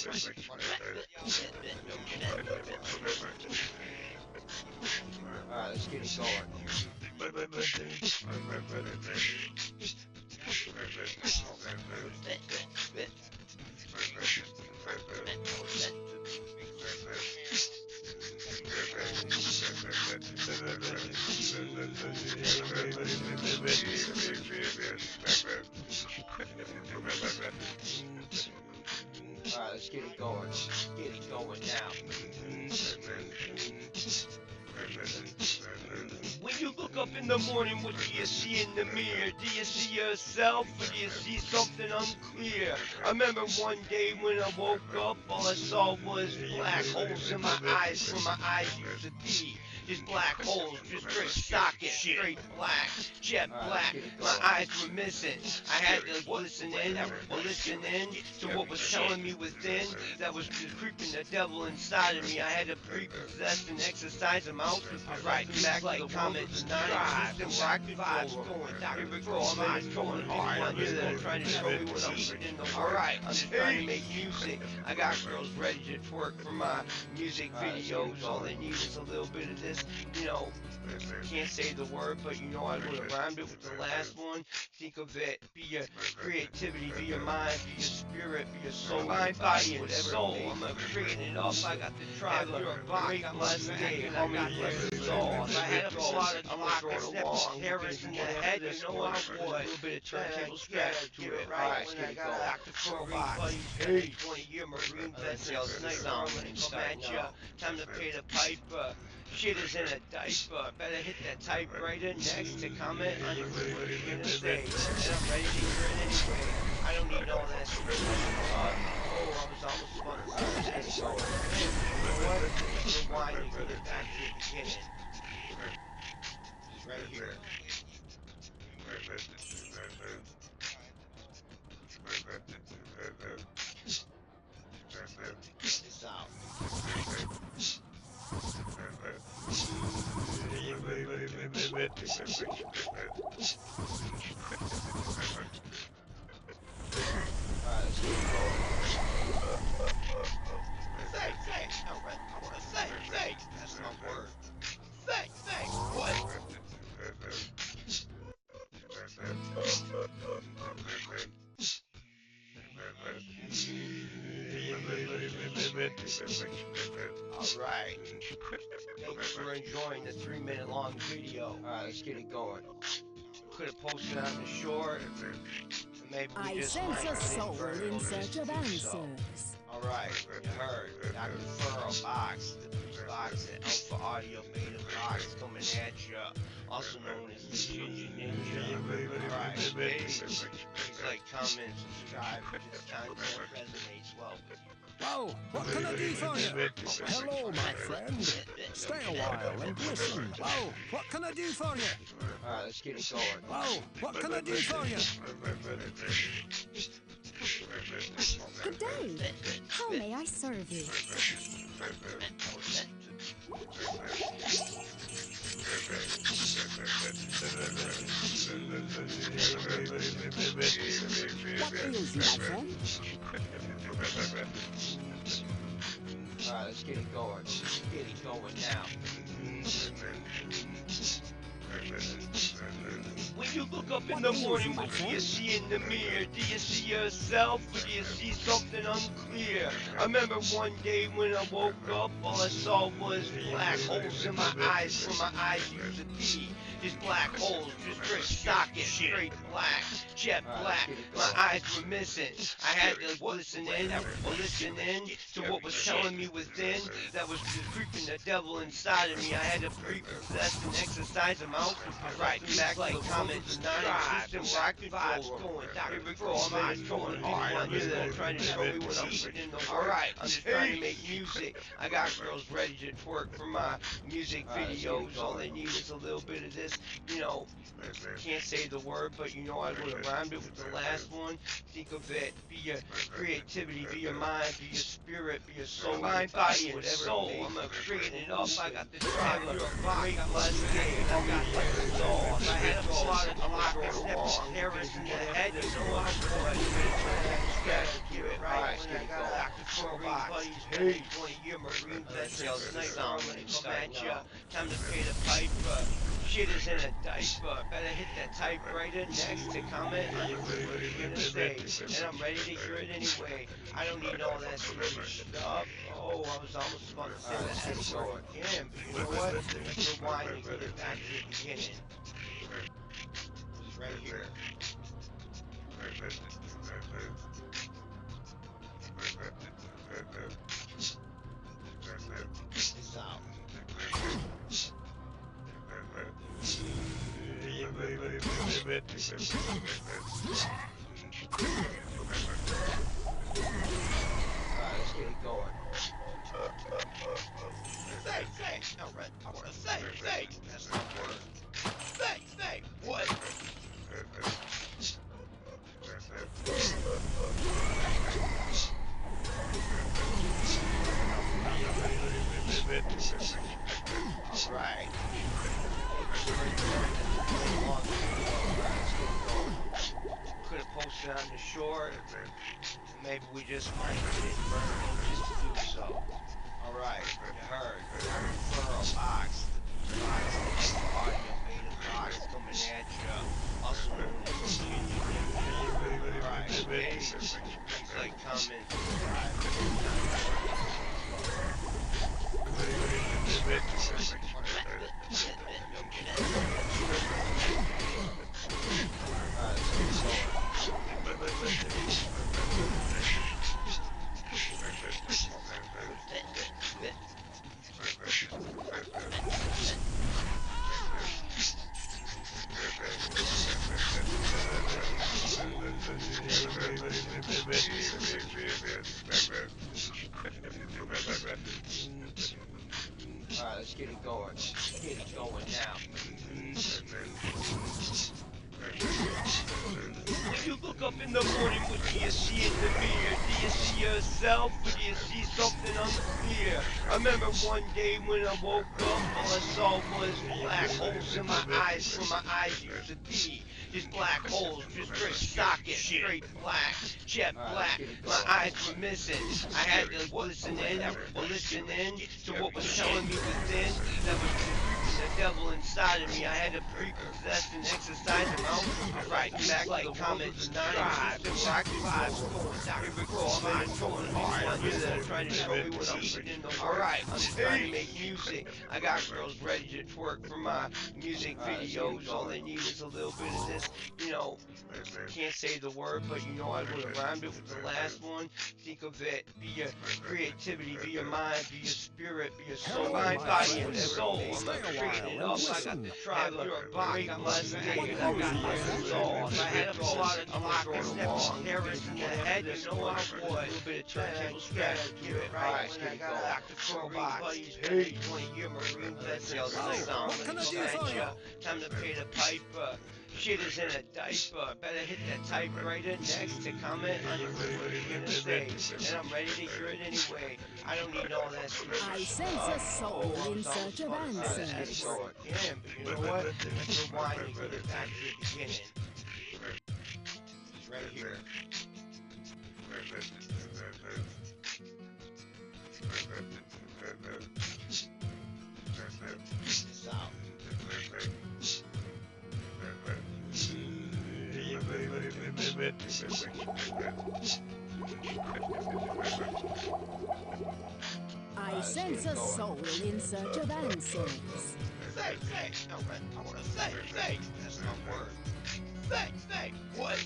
Alright, let's get it going. Alright, let's get it going. Get it going now. When you look up in the morning, what do you see in the mirror? Do you see yourself, or do you see something unclear? I remember one day when I woke up, all I saw was black holes in my eyes where my eyes used to be. Just black holes, just straight socket, straight black, jet black. My eyes were missing. I had to listen in to what was telling me within. That was just creeping the devil inside of me. I had to pre-possess and exercise them out. I ride back like comments, nine system rock vibes going. Here we go, I'm going hard. I'm here that trying to show me what I'm putting in the work. Alright, I'm just trying to make music. I got girls ready to twerk for my music videos. All they need is a little bit of this. You know, can't say the word, but you know I would have rhymed it with the last one. Think of it, be your creativity, be your mind, be your spirit, be your soul, mind, body, and soul. I'm creating it up. I got the tribe, you're a great blessed day. I got blessed soul. If I had a lot of clock, snap Harris in the head, you know I would. A little bit of turntable scratch to it, right? When I got Dr. Furbox, hey, 20-year Marine veteran, sniper, I'm gonna come at ya. Time to pay the piper. Shit is in a diaper. Better hit that typewriter next to comment on what you're gonna say. And I'm ready to hear it anyway. I don't need all that shit. Oh, I was almost spun around. Let's go. You know what? Rewind and get it back to the beginning. Right here. Check this out. Say. That's my word. Say. What? Alright. Thanks for enjoying the 3-minute-long video. Alright, let's get it going. Could have posted on the short. Maybe we just sense a soul in search of answers. Alright, you heard. Dr. Furrow Box, the Blues Box, and Alpha Audio Beta Box coming at ya. Also known as the Ginger Ninja. Alright, please like, comment, subscribe if this content resonates well with you. Whoa, what can I do for you? Hello, my friend. Stay a while and listen. Whoa, what can I do for you? Alright, let's get it going. Whoa, what can I do for you? Good day. How may I serve you? What ails you, my friend? Alright, let's get it going. Get it going now. When you look up in the morning, what do you see in the mirror? Do you see yourself, or do you see something unclear? I remember one day when I woke up, all I saw was black holes in my eyes where my eyes used to be. Just black holes, just straight socket, straight black, jet black. My eyes were missing. I had to listen in to what was telling me within. That was just creeping the devil inside of me. I had to pre-possess and exercise them out. I write back like comments, nine system rock vibes going. Here we go, I'm just going hard. I'm here that trying to show me what I'm putting in the work. Alright, I'm just trying to make music. I got girls ready to twerk for my music videos. All they need is a little bit of this. this, you know, can't say the word, but you know I would have rhymed it with the last one. Think of it, be your creativity, be your mind, be your spirit, be your soul, mind, body, and soul. I'm creating it up. I got the drive, you're a great blessed day. I got the soul. If I had a lot of blockers, terrorists in the head, you know I would. Give it right. When I got active Marine buddies, hey, 20-year Marine veterans, sniper, I'm gonna come at ya. Time to pay the piper. Shit is in a diaper. Better hit that typewriter next to comment on your what you're gonna say. And I'm ready to hear it anyway. I don't need all that stupid stuff. Oh, I was almost about to say the S word again, but you know what? Let's rewind and get it back to the beginning. Right here. Check this out. Alright, let's get it going. Say, alright, I wanna say, that's not word. Say, what? Alright. Could have posted on the short. Maybe we just might get it burned just to do so. Alright, you heard. Referral box. Box, audio beta box coming at ya. Also known as Virginia. Alright, hey, please like, comment, subscribe. Alright, let's get it going. Get it going now. When you look up in the morning, what do you see in the mirror? Do you see yourself, or do you see something unclear? I remember one day when I woke up, all I saw was black holes in my eyes, where my eyes used to be. Just black holes, just straight socket, straight black, jet black. My eyes were missing. I had to listen in to what was telling me within. That was the devil inside of me. I had to repossess and exercise him out. Right back like comments, 9 rock vibes going down. Here we go, I'm going hard. I'm just trying to show me what I'm putting in the work. Alright, I'm just trying to make music. I got girls ready to twerk for my music videos. All they need is a little bit of this, you know, can't say the word, but you know I would have rhymed it with the last one. Think of it, be your creativity, be your mind, be your spirit, be your soul, mind, body, and soul. I'm creating it up. I got the tribe, you're a great blessed day. I got the soul. If I had a lot of blockers, terrorists in the head, you know I would. A little bit of turntable scratch, give it right. When I got active Marine buddies, hey, 20-year Marine veterans, time to pay the piper. Shit is in a diaper. Better hit that typewriter next to comment on your what you're gonna say. And I'm ready to hear it anyway. I don't need all that stupid I sense a soul in search of answers. Again, but you know what? Let's rewind and get it back to the beginning. Right here. Check this out. I sense a soul in search of answers. Say, alright, I wanna say, that's not word. Say, what?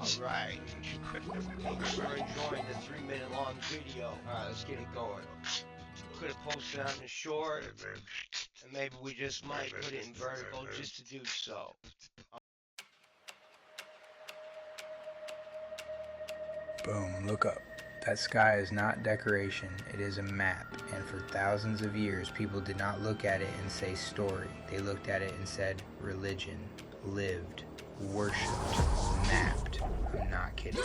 Alright. Thanks for enjoying the 3-minute long video. Alright, let's get it going. Could have posted on the short, and maybe we just might put it in vertical just to do so. Boom, look up. That sky is not decoration, it is a map, and for thousands of years people did not look at it and say story. They looked at it and said religion, lived, worshipped, mapped. I'm not kidding.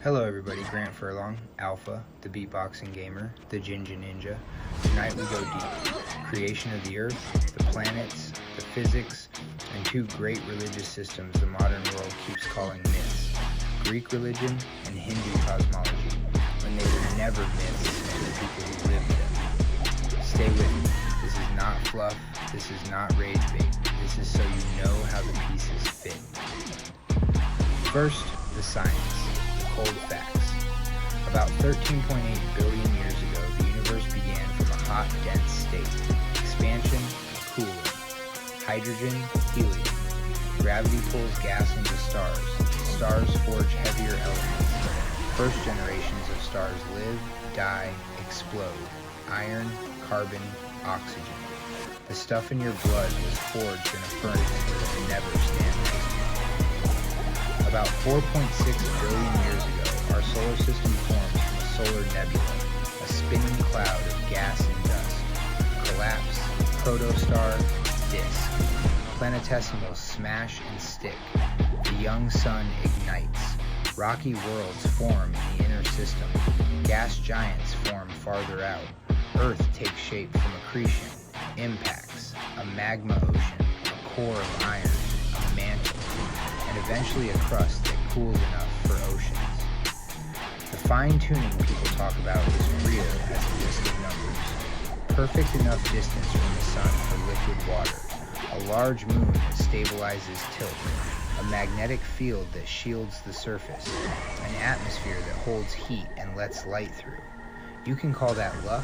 Hello everybody, Grant Furlong, Alpha, the beatboxing gamer, the Jinja Ninja. Tonight we go deep. Creation of the earth, the planets, the physics, and two great religious systems the modern world keeps calling myths. Greek religion and Hindu cosmology, when they were never myths to the people who lived them. Stay with me. This is not fluff. This is not rage bait. This is so you know how the pieces fit. First, the science, the cold facts. About 13.8 billion years ago, the universe began from a hot, dense state. Expansion, cooling. Hydrogen, helium. Gravity pulls gas into stars. Stars forge heavier elements. First generations of stars live, die, explode. Iron, carbon, oxygen. The stuff in your blood was forged in a furnace that will never stand testing. About 4.6 billion years ago, our solar system forms from a solar nebula, a spinning cloud of gas and dust. Collapse, protostar, disk. Planetesimals smash and stick. The young sun ignites. Rocky worlds form in the inner system. Gas giants form farther out. Earth takes shape from accretion, impacts, a magma ocean, a core of iron, a mantle, and eventually a crust that cools enough for oceans. The fine-tuning people talk about is real as a list of numbers. Perfect enough distance from the sun for liquid water. A large moon that stabilizes tilt. A magnetic field that shields the surface, an atmosphere that holds heat and lets light through. You can call that luck,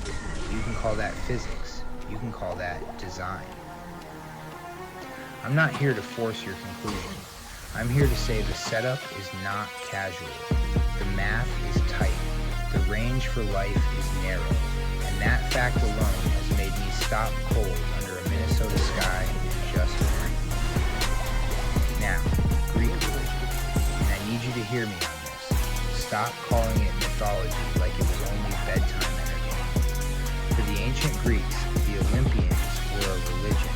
you can call that physics, you can call that design. I'm not here to force your conclusion. I'm here to say the setup is not casual. The math is tight. The range for life is narrow. And that fact alone has made me stop cold under a Minnesota sky and just breathe. Now, Greek religion, and I need you to hear me on this. Stop calling it mythology like it was only bedtime entertainment. For the ancient Greeks, the Olympians were a religion,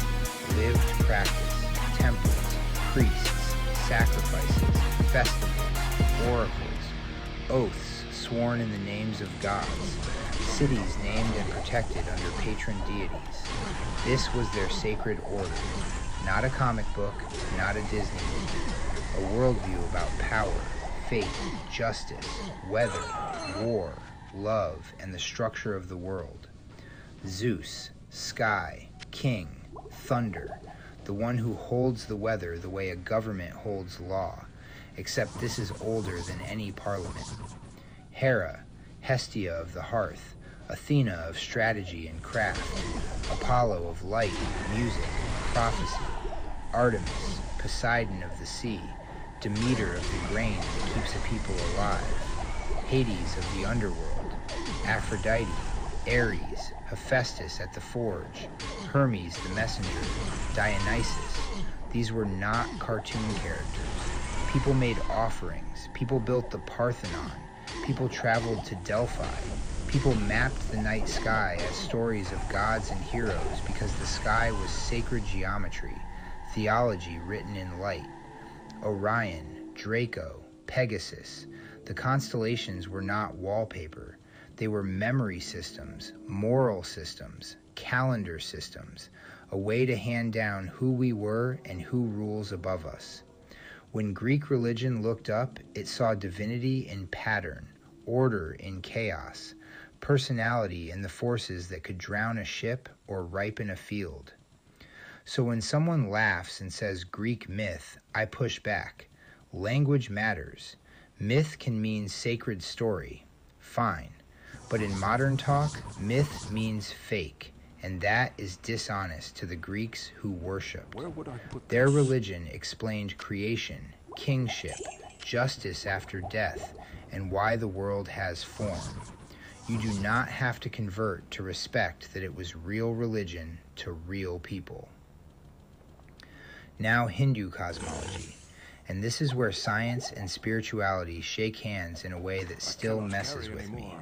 lived practice, temples, priests, sacrifices, festivals, oracles, oaths sworn in the names of gods, cities named and protected under patron deities. This was their sacred order. Not a comic book, not a Disney movie. A worldview about power, faith, justice, weather, war, love, and the structure of the world. Zeus, sky, king, thunder, the one who holds the weather the way a government holds law, except this is older than any parliament. Hera, Hestia of the hearth, Athena of strategy and craft, Apollo of light, music, prophecy, Artemis, Poseidon of the sea, Demeter of the grain that keeps a people alive, Hades of the underworld, Aphrodite, Ares, Hephaestus at the forge, Hermes the messenger, Dionysus. These were not cartoon characters. People made offerings. People built the Parthenon. People traveled to Delphi. People mapped the night sky as stories of gods and heroes because the sky was sacred geometry, theology written in light. Orion, Draco, Pegasus. The constellations were not wallpaper. They were memory systems, moral systems, calendar systems, a way to hand down who we were and who rules above us. When Greek religion looked up, it saw divinity in pattern, order in chaos, personality in the forces that could drown a ship or ripen a field. So when someone laughs and says Greek myth, I push back. Language matters. Myth can mean sacred story. Fine. But in modern talk, myth means fake, and that is dishonest to the Greeks who worshipped. Their religion explained creation, kingship, justice after death, and why the world has form. You do not have to convert to respect that it was real religion to real people. Now Hindu cosmology. And this is where science and spirituality shake hands in a way that still messes with me.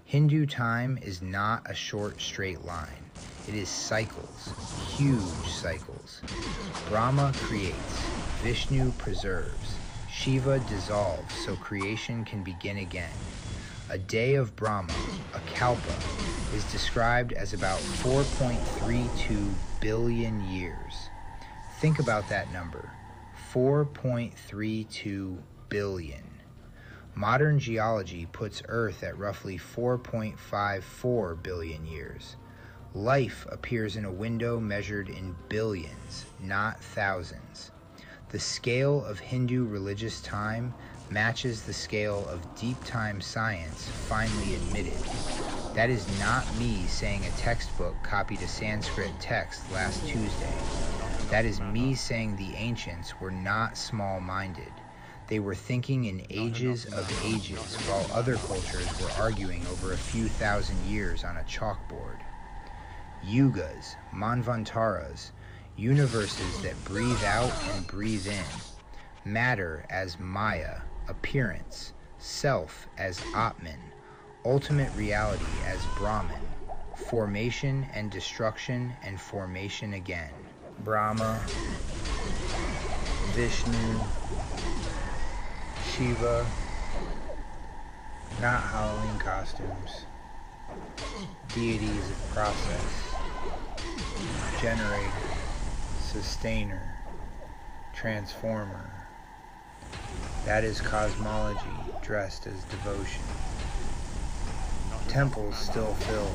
Hindu time is not a short, straight line. It is cycles, huge cycles. Brahma creates, Vishnu preserves, Shiva dissolves so creation can begin again. A day of Brahma, a kalpa, is described as about 4.32 billion years. Think about that number, 4.32 billion. Modern geology puts Earth at roughly 4.54 billion years. Life appears in a window measured in billions, not thousands. The scale of Hindu religious time matches the scale of deep time science finally admitted. That is not me saying a textbook copied a Sanskrit text last Tuesday. That is me saying the ancients were not small-minded. They were thinking in ages of ages while other cultures were arguing over a few thousand years on a chalkboard. Yugas, manvantaras, universes that breathe out and breathe in. Matter as Maya, appearance, self as Atman, ultimate reality as Brahman, formation and destruction and formation again. Brahma, Vishnu, Shiva, not Halloween costumes, deities of process, generator, sustainer, transformer. That is cosmology dressed as devotion. Temples still fill,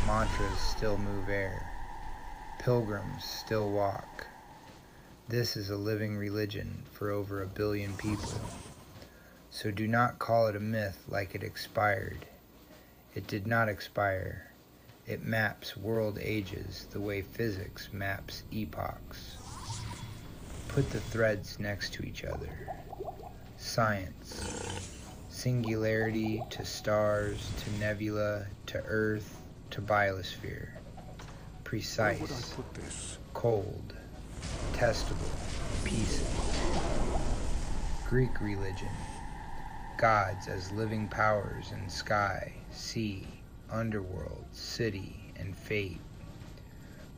mantras still move air, pilgrims still walk. This is a living religion for over 1 billion people. So do not call it a myth like it expired. It did not expire. It maps world ages the way physics maps epochs. Put the threads next to each other. Science. Singularity to stars, to nebula, to earth, to biosphere. Precise. Cold. Testable. Peaceable. Greek religion. Gods as living powers in sky, sea, underworld, city, and fate,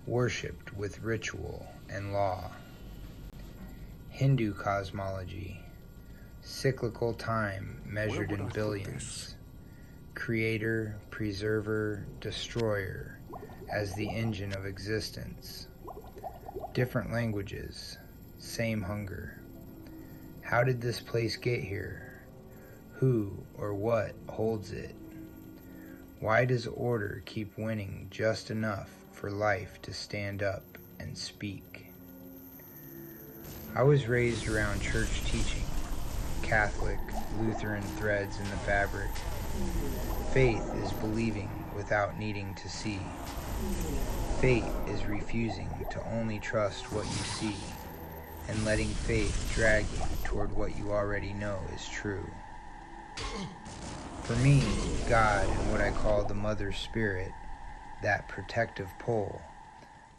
worshipped with ritual and law. Hindu cosmology, cyclical time measured in billions, creator, preserver, destroyer as the engine of existence. Different languages, same hunger. How did this place get here? Who or what holds it? Why does order keep winning just enough for life to stand up and speak? I was raised around church teaching, Catholic, Lutheran threads in the fabric. Faith is believing without needing to see. Faith is refusing to only trust what you see and letting faith drag you toward what you already know is true. For me, God and what I call the Mother Spirit, that protective pull,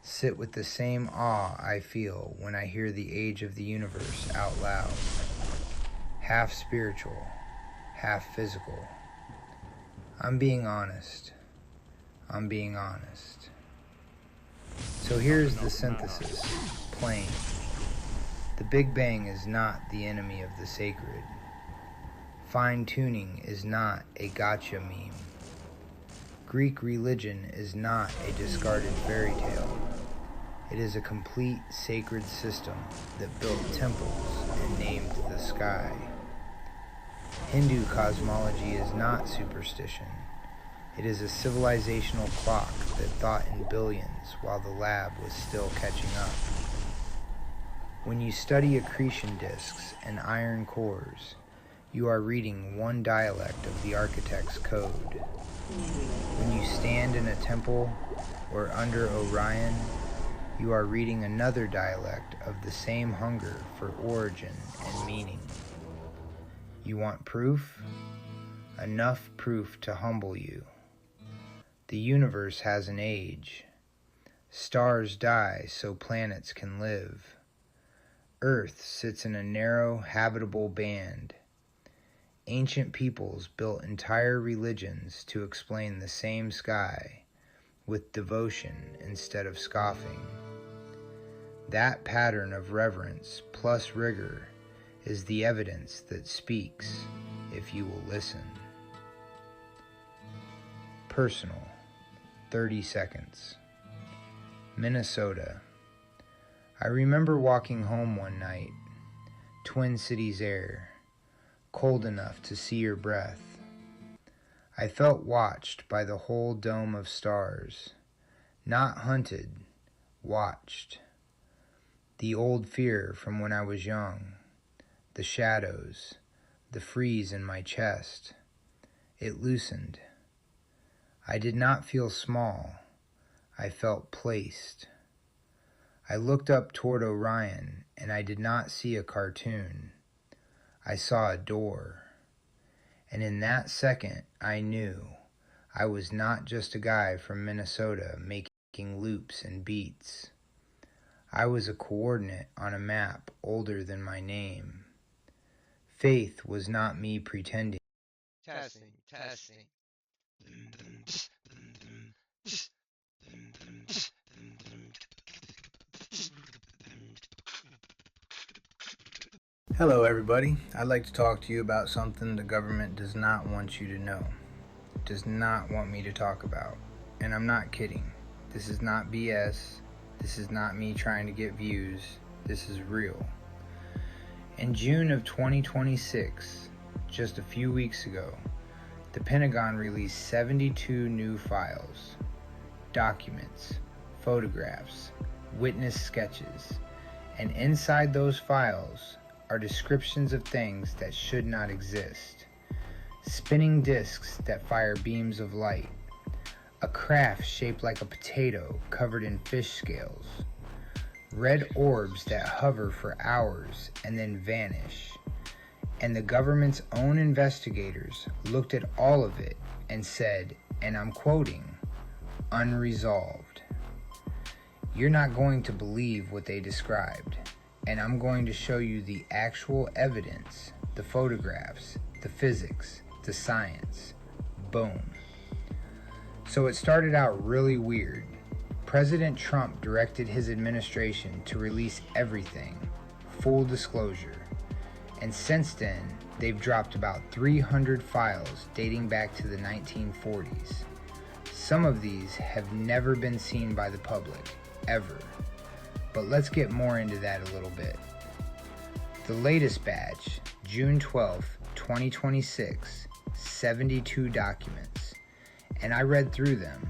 sit with the same awe I feel when I hear the age of the universe out loud. Half spiritual, half physical. I'm being honest. I'm being honest. So here's the synthesis, plain. The Big Bang is not the enemy of the sacred. Fine-tuning is not a gotcha meme. Greek religion is not a discarded fairy tale. It is a complete sacred system that built temples and named the sky. Hindu cosmology is not superstition. It is a civilizational clock that thought in billions while the lab was still catching up. When you study accretion disks and iron cores, you are reading one dialect of the architect's code. When you stand in a temple or under Orion, you are reading another dialect of the same hunger for origin and meaning. You want proof? Enough proof to humble you. The universe has an age. Stars die so planets can live. Earth sits in a narrow, habitable band. Ancient peoples built entire religions to explain the same sky with devotion instead of scoffing. That pattern of reverence plus rigor is the evidence that speaks if you will listen. Personal, 30 seconds. Minnesota. I remember walking home one night, Twin Cities air, cold enough to see your breath. I felt watched by the whole dome of stars, not hunted, watched. The old fear from when I was young, the shadows, the freeze in my chest, it loosened. I did not feel small, I felt placed. I looked up toward Orion, and I did not see a cartoon. I saw a door. And in that second, I knew I was not just a guy from Minnesota making loops and beats. I was a coordinate on a map older than my name. Faith was not me pretending. Testing. Hello everybody, I'd like to talk to you about something the government does not want you to know, does not want me to talk about, and I'm not kidding. This is not BS, this is not me trying to get views, this is real. In June of 2026, just a few weeks ago, the Pentagon released 72 new files, documents, photographs, witness sketches, and inside those files are descriptions of things that should not exist. Spinning discs that fire beams of light. A craft shaped like a potato covered in fish scales. Red orbs that hover for hours and then vanish. And the government's own investigators looked at all of it and said, and I'm quoting, unresolved. You're not going to believe what they described. And I'm going to show you the actual evidence, the photographs, the physics, the science. Boom. So it started out really weird. President Trump directed his administration to release everything, full disclosure. And since then, they've dropped about 300 files dating back to the 1940s. Some of these have never been seen by the public, ever. But let's get more into that a little bit. The latest batch, June 12th, 2026, 72 documents. And I read through them.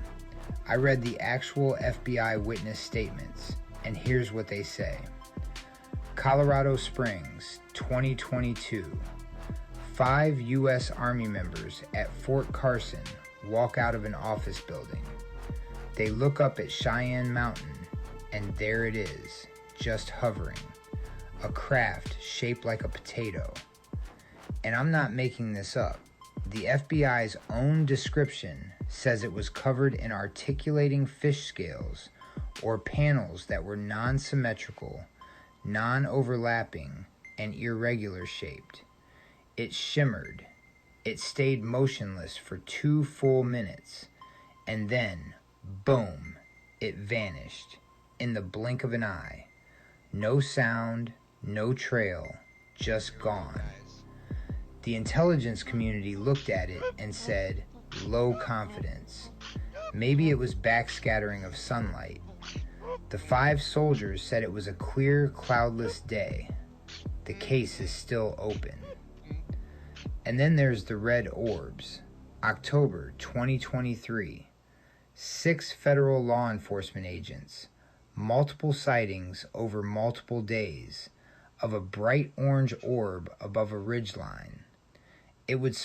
I read the actual FBI witness statements, and here's what they say. Colorado Springs, 2022. 5 U.S. Army members at Fort Carson walk out of an office building. They look up at Cheyenne Mountain, and there it is, just hovering. A craft shaped like a potato. And I'm not making this up. The FBI's own description says it was covered in articulating fish scales or panels that were non-symmetrical, non-overlapping, and irregular shaped. It shimmered. It stayed motionless for 2 full minutes. And then, boom, it vanished. In the blink of an eye. No sound, no trail, just gone. The intelligence community looked at it and said, low confidence. Maybe it was backscattering of sunlight. The 5 soldiers said it was a clear, cloudless day. The case is still open. And then there's the red orbs. October 2023. 6 federal law enforcement agents. Multiple sightings over multiple days of a bright orange orb above a ridgeline. It would